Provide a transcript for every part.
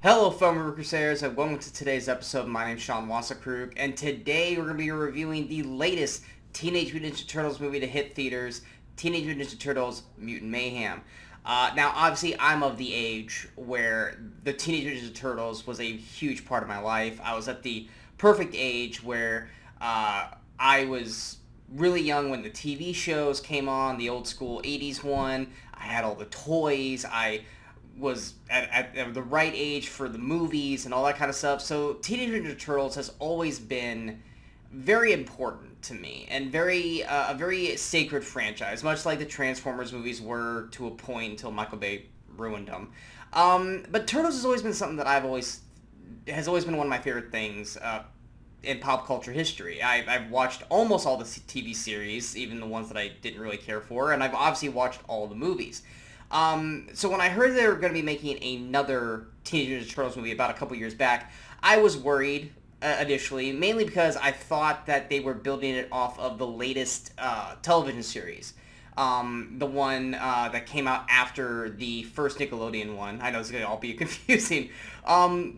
Hello, fellow Movie Crusaders, and welcome to today's episode. My name's Sean Wasserkrug, and today we're going to be reviewing the latest Teenage Mutant Ninja Turtles movie to hit theaters, Teenage Mutant Ninja Turtles Mutant Mayhem. Now, obviously, I'm of the age where the Teenage Mutant Ninja Turtles was a huge part of my life. I was at the perfect age where I was really young when the TV shows came on, the old school 80s one. I had all the toys. I was at the right age for the movies and all that kind of stuff. So Teenage Mutant Ninja Turtles has always been very important to me and a very sacred franchise, much like the Transformers movies were to a point until Michael Bay ruined them. But Turtles has always been something that has always been one of my favorite things in pop culture history. I've watched almost all the TV series, even the ones that I didn't really care for, and I've obviously watched all the movies. So when I heard they were going to be making another Teenage Mutant Ninja Turtles movie about a couple years back, I was worried initially, mainly because I thought that they were building it off of the latest television series. The one that came out after the first Nickelodeon one. I know it's going to all be confusing.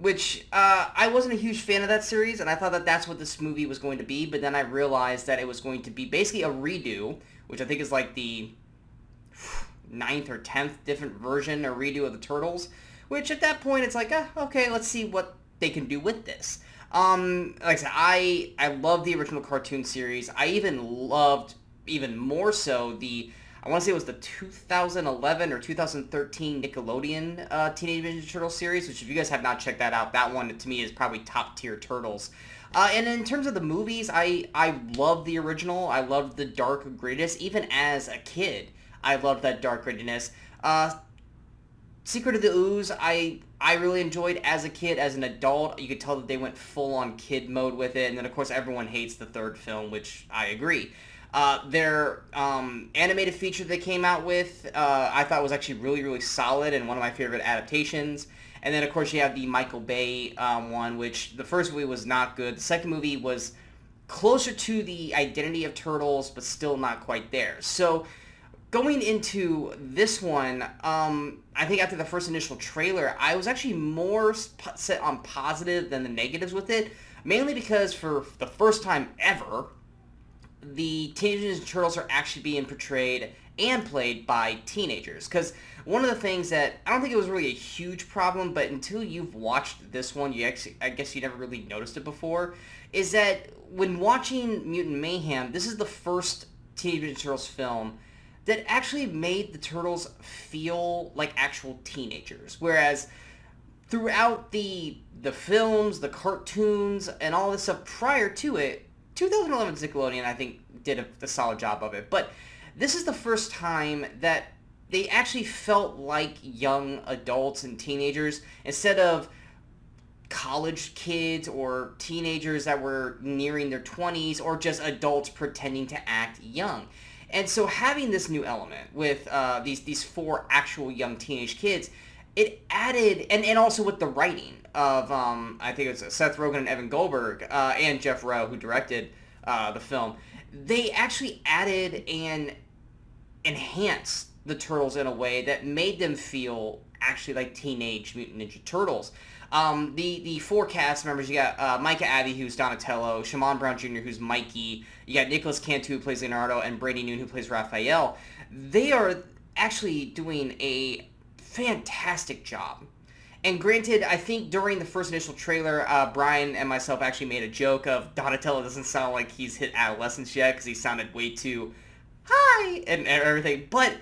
Which I wasn't a huge fan of that series, and I thought that that's what this movie was going to be, but then I realized that it was going to be basically a redo, which I think is like the 9th or 10th different version or redo of the Turtles, which at that point it's like, okay, let's see what they can do with this. Like I said, I love the original cartoon series. I even loved, even more so, I want to say it was the 2011 or 2013 Nickelodeon Teenage Mutant Ninja Turtles series, which if you guys have not checked that out, that one to me is probably top tier Turtles. And in terms of the movies, I love the original. I loved the dark grittiness. Even as a kid, I loved that dark grittiness. Secret of the Ooze, I really enjoyed as a kid. As an adult, you could tell that they went full-on kid mode with it. And then, of course, everyone hates the third film, which I agree. Their animated feature they came out with, I thought was actually really, really solid and one of my favorite adaptations. And then, of course, you have the Michael Bay one, which the first movie was not good. The second movie was closer to the identity of Turtles, but still not quite there. So going into this one, I think after the first initial trailer, I was actually more set on positive than the negatives with it, mainly because for the first time ever, the Teenage Mutant Ninja Turtles are actually being portrayed and played by teenagers. Because one of the things that, I don't think it was really a huge problem, but until you've watched this one, I guess you never really noticed it before, is that when watching Mutant Mayhem, this is the first Teenage Mutant Ninja Turtles film that actually made the Turtles feel like actual teenagers. Whereas throughout the films, the cartoons, and all this stuff prior to it, 2011's Nickelodeon, I think, did a solid job of it. But this is the first time that they actually felt like young adults and teenagers instead of college kids or teenagers that were nearing their 20s or just adults pretending to act young. And so having this new element with these four actual young teenage kids, it added, and also with the writing of, I think it was Seth Rogen and Evan Goldberg, and Jeff Rowe, who directed the film, they actually added and enhanced the Turtles in a way that made them feel actually like Teenage Mutant Ninja Turtles. The four cast members, you got Micah Abbey, who's Donatello, Shamon Brown Jr., who's Mikey, you got Nicholas Cantu, who plays Leonardo, and Brady Noon, who plays Raphael. They are actually doing a fantastic job. And granted, I think during the first initial trailer, Brian and myself actually made a joke of Donatello doesn't sound like he's hit adolescence yet because he sounded way too high and everything. But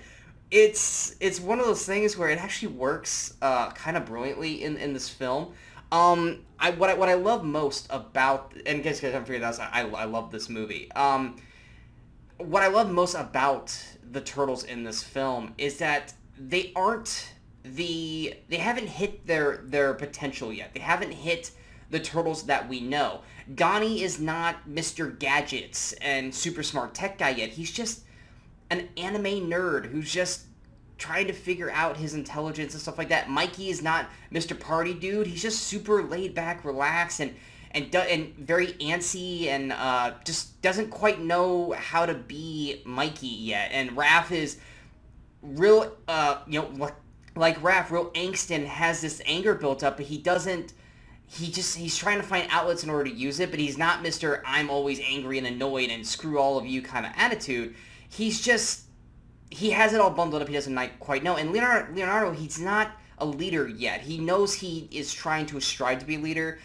it's one of those things where it actually works kind of brilliantly in this film. What I love most about, and guys haven't figured this out, I love this movie. What I love most about the Turtles in this film is that they haven't hit their potential yet. They haven't hit the Turtles that we know. Donnie is not Mr. Gadgets and super smart tech guy yet. He's just an anime nerd who's just trying to figure out his intelligence and stuff like that. Mikey is not Mr. Party Dude. He's just super laid back, relaxed, and very antsy, and just doesn't quite know how to be Mikey yet. And Raph is real, like Raph, real angst and has this anger built up, but he doesn't. He's trying to find outlets in order to use it, but he's not Mr. I'm always angry and annoyed and screw all of you kind of attitude. He's just, he has it all bundled up. He doesn't quite know. And Leonardo, he's not a leader yet. He knows he is trying to strive to be a leader,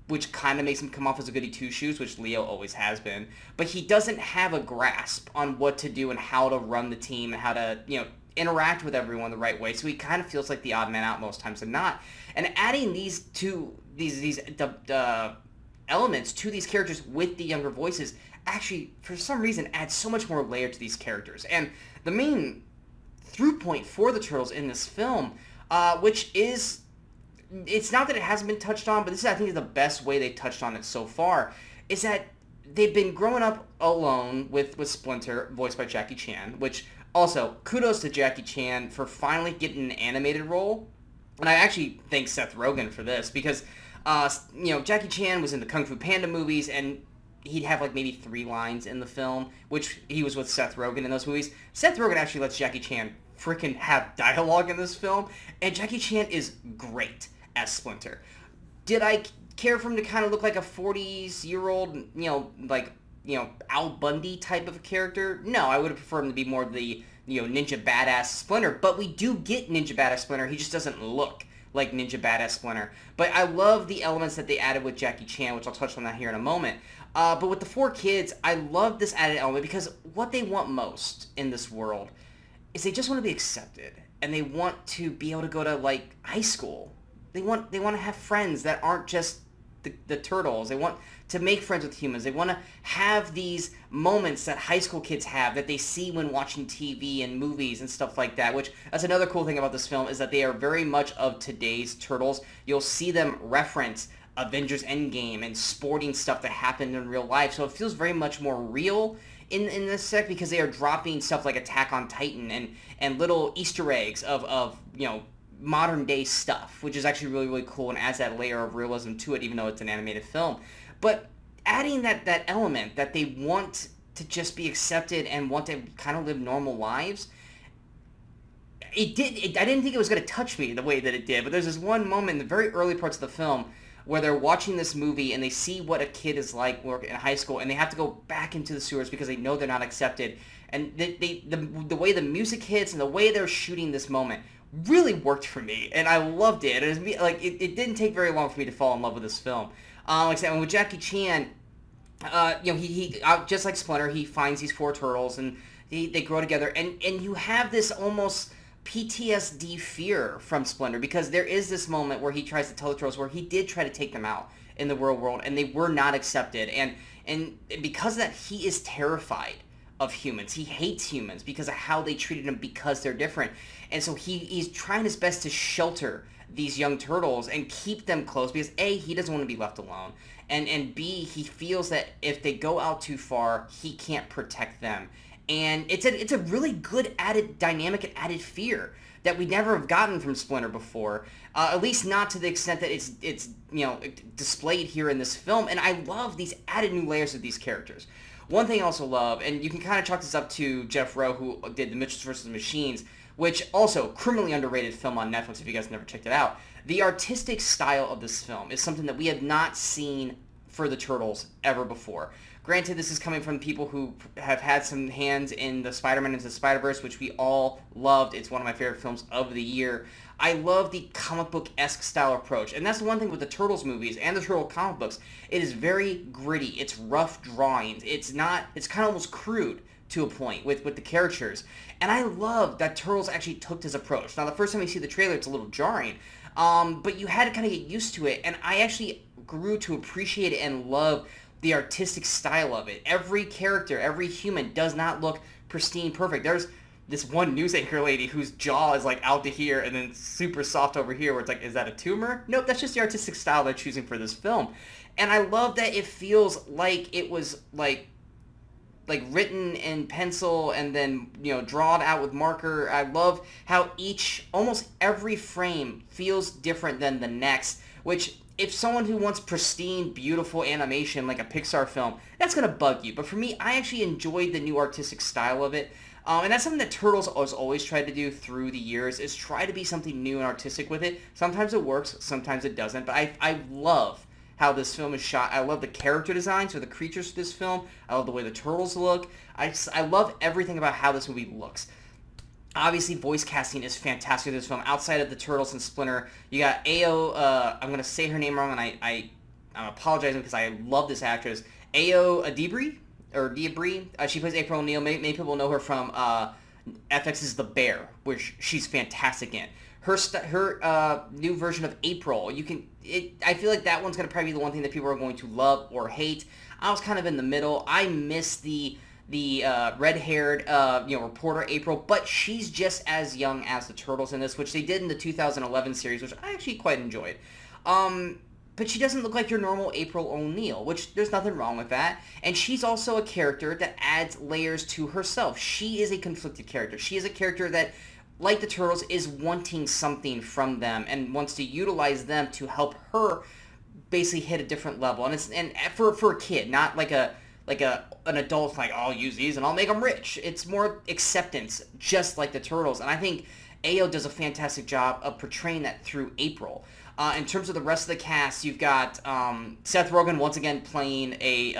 which kind of makes him come off as a goody two-shoes, which Leo always has been. But he doesn't have a grasp on what to do and how to run the team and how to, interact with everyone the right way. So he kind of feels like the odd man out most times than not. And adding these elements to these characters with the younger voices actually, for some reason, adds so much more layer to these characters. And the main through point for the Turtles in this film, which is, it's not that it hasn't been touched on, but this is, I think, the best way they touched on it so far, is that they've been growing up alone with Splinter, voiced by Jackie Chan, which also, kudos to Jackie Chan for finally getting an animated role. And I actually thank Seth Rogen for this, because, Jackie Chan was in the Kung Fu Panda movies, and he'd have like maybe 3 lines in the film, which he was with Seth Rogen in those movies. Seth Rogen actually lets Jackie Chan freaking have dialogue in this film, and Jackie Chan is great as Splinter. Did I care for him to kind of look like a 40-year-old, Al Bundy type of a character? No, I would have preferred him to be more the, ninja badass Splinter, but we do get ninja badass Splinter. He just doesn't look like ninja badass Splinter. But I love the elements that they added with Jackie Chan, which I'll touch on that here in a moment. But with the 4 kids, I love this added element, because what they want most in this world is they just want to be accepted, and they want to be able to go to, like, high school. They want to have friends that aren't just the Turtles. They want to make friends with humans. They want to have these moments that high school kids have, that they see when watching TV and movies and stuff like that, which, that's another cool thing about this film, is that they are very much of today's Turtles. You'll see them reference Avengers Endgame and sporting stuff that happened in real life, so it feels very much more real in this sec, because they are dropping stuff like Attack on Titan and little Easter eggs of modern day stuff, which is actually really, really cool and adds that layer of realism to it, even though it's an animated film. But adding that element that they want to just be accepted and want to kind of live normal lives, I didn't think it was going to touch me the way that it did, but there's this one moment in the very early parts of the film where they're watching this movie and they see what a kid is like in high school, and they have to go back into the sewers because they know they're not accepted. And the way the music hits and the way they're shooting this moment really worked for me, and I loved it. It didn't take very long for me to fall in love with this film. Like I said, with Jackie Chan, he just like Splinter, he finds these 4 turtles, and they grow together, and you have this almost PTSD fear from Splinter, because there is this moment where he tries to tell the turtles, where he did try to take them out in the real world, and they were not accepted, and because of that, he is terrified of humans. He hates humans because of how they treated him, because they're different. And so he's trying his best to shelter these young turtles and keep them close, because A, he doesn't want to be left alone, and B, he feels that if they go out too far, he can't protect them. And it's a really good added dynamic and added fear that we never have gotten from Splinter before, at least not to the extent that it's displayed here in this film. And I love these added new layers of these characters. One thing I also love, and you can kind of chalk this up to Jeff Rowe, who did The Mitchells vs. Machines, which also, criminally underrated film on Netflix if you guys never checked it out. The artistic style of this film is something that we have not seen for the Turtles ever before. Granted, this is coming from people who have had some hands in the Spider-Man Into the Spider-Verse, which we all loved. It's one of my favorite films of the year. I love the comic book-esque style approach, and that's the one thing with the Turtles movies and the Turtle comic books. It is very gritty. It's rough drawings. It's kind of almost crude to a point with the characters. And I love that Turtles actually took this approach. Now, the first time you see the trailer, it's a little jarring, but you had to kind of get used to it, and I actually grew to appreciate it and love the artistic style of it. Every character, every human does not look pristine perfect. There's this one news anchor lady whose jaw is like out to here and then super soft over here, where it's like, is that a tumor? Nope, that's just the artistic style they're choosing for this film. And I love that it feels like it was like written in pencil and then, drawn out with marker. I love how almost every frame feels different than the next, which if someone who wants pristine, beautiful animation like a Pixar film, that's going to bug you. But for me, I actually enjoyed the new artistic style of it. And that's something that Turtles has always tried to do through the years, is try to be something new and artistic with it. Sometimes it works, sometimes it doesn't. But I love how this film is shot. I love the character designs for the creatures for this film. I love the way the turtles look. I love everything about how this movie looks. Obviously, voice casting is fantastic in this film. Outside of the Turtles and Splinter, you got Ao, I'm going to say her name wrong, and I'm apologizing because I love this actress. Ao Adibri? She plays April O'Neil. Many people know her from FX's The Bear, which she's fantastic in. Her new version of April, I feel like that one's going to probably be the one thing that people are going to love or hate. I was kind of in the middle. I miss the red-haired reporter April, but she's just as young as the Turtles in this, which they did in the 2011 series, which I actually quite enjoyed. But she doesn't look like your normal April O'Neil, which there's nothing wrong with that. And she's also a character that adds layers to herself. She is a conflicted character. She is a character that, like the Turtles, is wanting something from them and wants to utilize them to help her basically hit a different level. And for a kid, not like an adult, like, oh, I'll use these and I'll make them rich. It's more acceptance, just like the Turtles. And I think Ao does a fantastic job of portraying that through April. In terms of the rest of the cast, you've got Seth Rogen once again playing a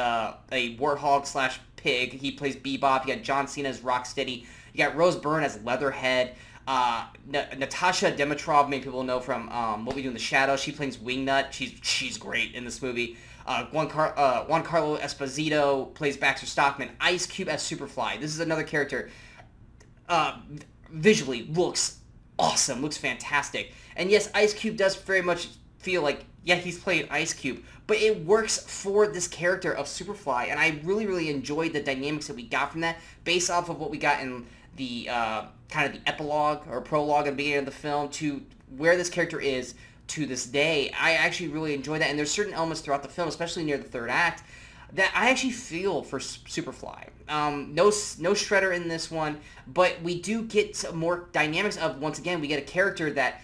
warthog / pig. He plays Bebop. You got John Cena as Rocksteady. You got Rose Byrne as Leatherhead. Natasha Dimitrov, many people know from What We Do in the Shadows. She plays Wingnut. She's great in this movie. Juan Carlo Esposito plays Baxter Stockman. Ice Cube as Superfly. This is another character. Visually looks awesome. Looks fantastic. And yes, Ice Cube does very much feel like, yeah, he's playing Ice Cube, but it works for this character of Superfly, and I really, really enjoyed the dynamics that we got from that, based off of what we got in the kind of the epilogue or prologue at the beginning of the film to where this character is to this day. I actually really enjoy that, and there's certain elements throughout the film, especially near the third act, that I actually feel for Superfly. No Shredder in this one, but we do get some more dynamics of, once again, we get a character that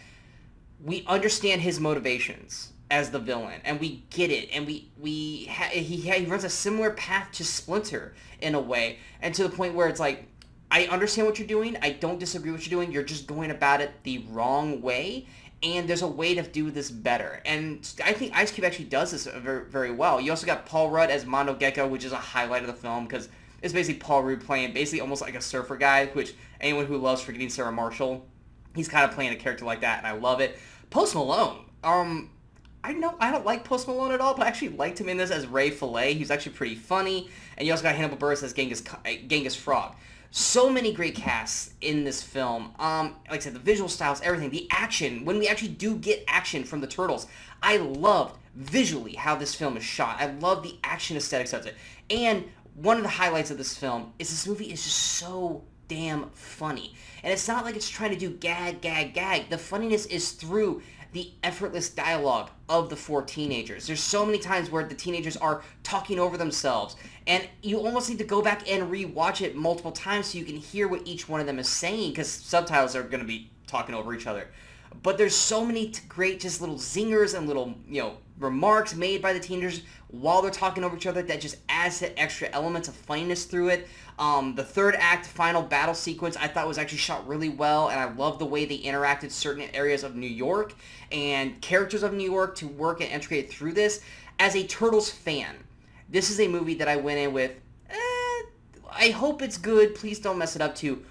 we understand his motivations as the villain, and we get it, and he runs a similar path to Splinter in a way, and to the point where it's like, I understand what you're doing, I don't disagree with what you're doing, you're just going about it the wrong way, and there's a way to do this better. And I think Ice Cube actually does this very, very well. You also got Paul Rudd as Mondo Gecko, which is a highlight of the film, because it's basically Paul Rudd playing basically almost like a surfer guy, which anyone who loves Forgetting Sarah Marshall, he's kind of playing a character like that, and I love it. Post Malone, I don't like Post Malone at all, but I actually liked him in this as Ray Fillet. He's actually pretty funny. And you also got Hannibal Buress as Genghis Frog. So many great casts in this film. Like I said, the visual styles, everything, the action. When we actually do get action from the Turtles, I loved visually how this film is shot. I love the action aesthetics of it. And one of the highlights of this film is this movie is just so damn funny. And it's not like it's trying to do gag. The funniness is through the effortless dialogue of the four teenagers. There's so many times where the teenagers are talking over themselves, and you almost need to go back and re-watch it multiple times so you can hear what each one of them is saying, because subtitles are going to be talking over each other. But there's so many great just little zingers and little, remarks made by the teenagers while they're talking over each other that just adds that extra elements of funniness through it. The third act final battle sequence I thought was actually shot really well, and I love the way they interacted certain areas of New York and characters of New York to work and integrate through this. As a Turtles fan, this is a movie that I went in with, I hope it's good, please don't mess it up, to,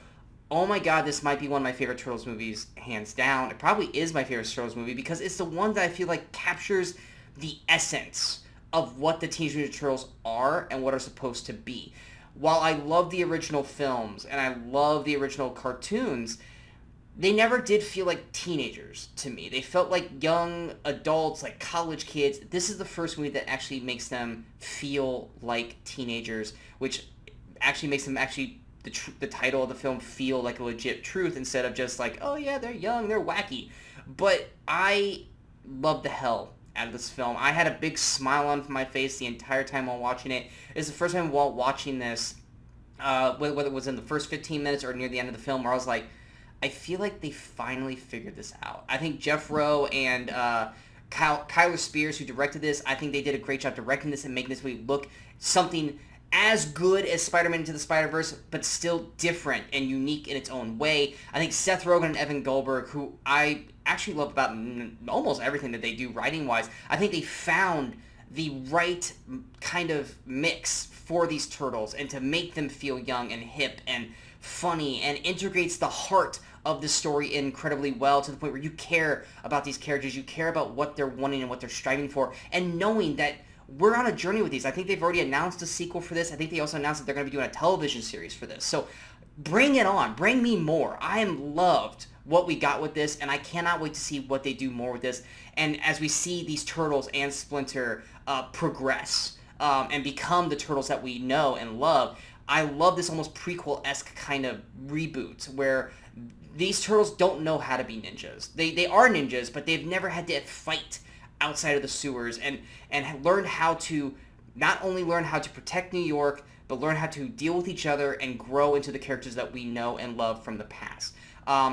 oh my god, this might be one of my favorite Turtles movies, hands down. It probably is my favorite Turtles movie because it's the one that I feel like captures the essence of what the Teenage Mutant Ninja Turtles are and what are supposed to be. While I love the original films and I love the original cartoons, they never did feel like teenagers to me. They felt like young adults, like college kids. This is the first movie that actually makes them feel like teenagers, which actually makes them the title of the film feel like a legit truth instead of just like, oh yeah, they're young, they're wacky. But I love the hell out of this film. I had a big smile on my face the entire time while watching it. It's the first time while watching this, whether it was in the first 15 minutes or near the end of the film, where I was like, I feel like they finally figured this out. I think Jeff Rowe and Kyler Spears, who directed this, I think they did a great job directing this and making this movie look something as good as Spider-Man Into the Spider-Verse, but still different and unique in its own way. I think Seth Rogen and Evan Goldberg, who I actually love about almost everything that they do writing-wise, I think they found the right kind of mix for these turtles and to make them feel young and hip and funny and integrates the heart of the story incredibly well to the point where you care about these characters, you care about what they're wanting and what they're striving for, and knowing that we're on a journey with these. I think they've already announced a sequel for this. I think they also announced that they're going to be doing a television series for this. So bring it on. Bring me more. I am loved what we got with this, and I cannot wait to see what they do more with this. And as we see these Turtles and Splinter progress and become the Turtles that we know and love, I love this almost prequel-esque kind of reboot where these Turtles don't know how to be ninjas. They are ninjas, but they've never had to fight outside of the sewers and learned how to not only learn how to protect New York, but learn how to deal with each other and grow into the characters that we know and love from the past.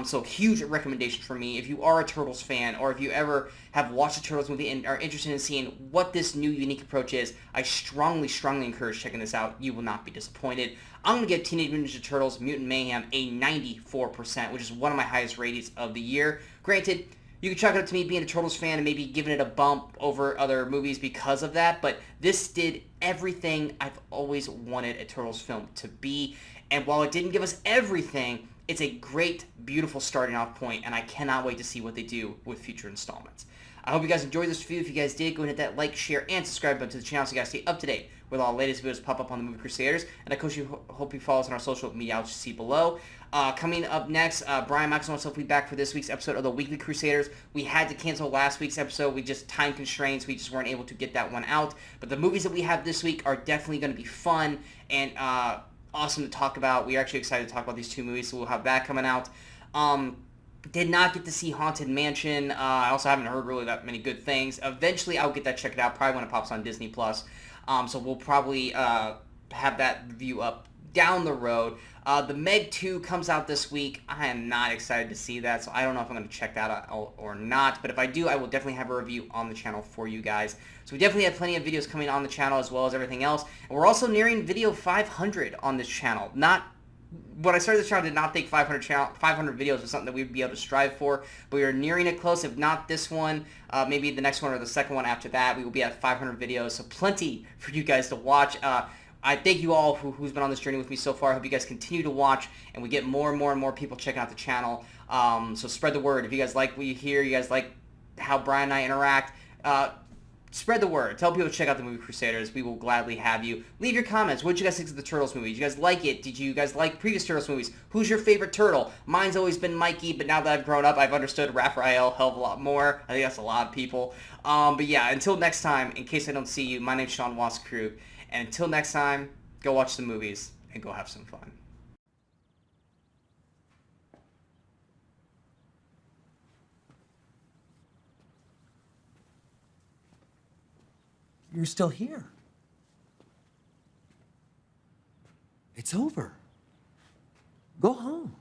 So huge recommendation for me. If you are a Turtles fan, or if you ever have watched a Turtles movie and are interested in seeing what this new unique approach is, I strongly, strongly encourage checking this out. You will not be disappointed. I'm going to give Teenage Mutant Ninja Turtles Mutant Mayhem a 94%, which is one of my highest ratings of the year. Granted, you can chalk it up to me being a Turtles fan and maybe giving it a bump over other movies because of that, but this did everything I've always wanted a Turtles film to be, and while it didn't give us everything, it's a great, beautiful starting off point, and I cannot wait to see what they do with future installments. I hope you guys enjoyed this review. If you guys did, go ahead and hit that like, share, and subscribe button to the channel so you guys stay up to date with all the latest videos pop up on the Movie Crusaders. And of course, hope you follow us on our social media outlets you see below. Coming up next, Brian Max and myself will be back for this week's episode of the Weekly Crusaders. We had to cancel last week's episode. We just time constraints. We just weren't able to get that one out. But the movies that we have this week are definitely going to be fun and awesome to talk about. We're actually excited to talk about these two movies, so we'll have that coming out. Did not get to see Haunted Mansion. I also haven't heard really that many good things. Eventually, I'll get that checked out, probably when it pops on Disney+. So we'll probably have that review up down the road. The Meg 2 comes out this week. I am not excited to see that, so I don't know if I'm going to check that out or not. But if I do, I will definitely have a review on the channel for you guys. So we definitely have plenty of videos coming on the channel as well as everything else. And we're also nearing video 500 on this channel. When I started this channel, I did not think 500 videos was something that we'd be able to strive for, but we are nearing it close. If not this one, maybe the next one or the second one after that, we will be at 500 videos, so plenty for you guys to watch. I thank you all who's been on this journey with me so far. I hope you guys continue to watch, and we get more and more and more people checking out the channel. So spread the word. If you guys like what you hear, you guys like how Brian and I interact, spread the word. Tell people to check out the Movie Crusaders. We will gladly have you. Leave your comments. What did you guys think of the Turtles movie? Did you guys like it? Did you guys like previous Turtles movies? Who's your favorite turtle? Mine's always been Mikey, but now that I've grown up, I've understood Raphael a hell of a lot more. I think that's a lot of people. But yeah, until next time, in case I don't see you, my name's Sean Waskrug. And until next time, go watch some movies and go have some fun. You're still here. It's over. Go home.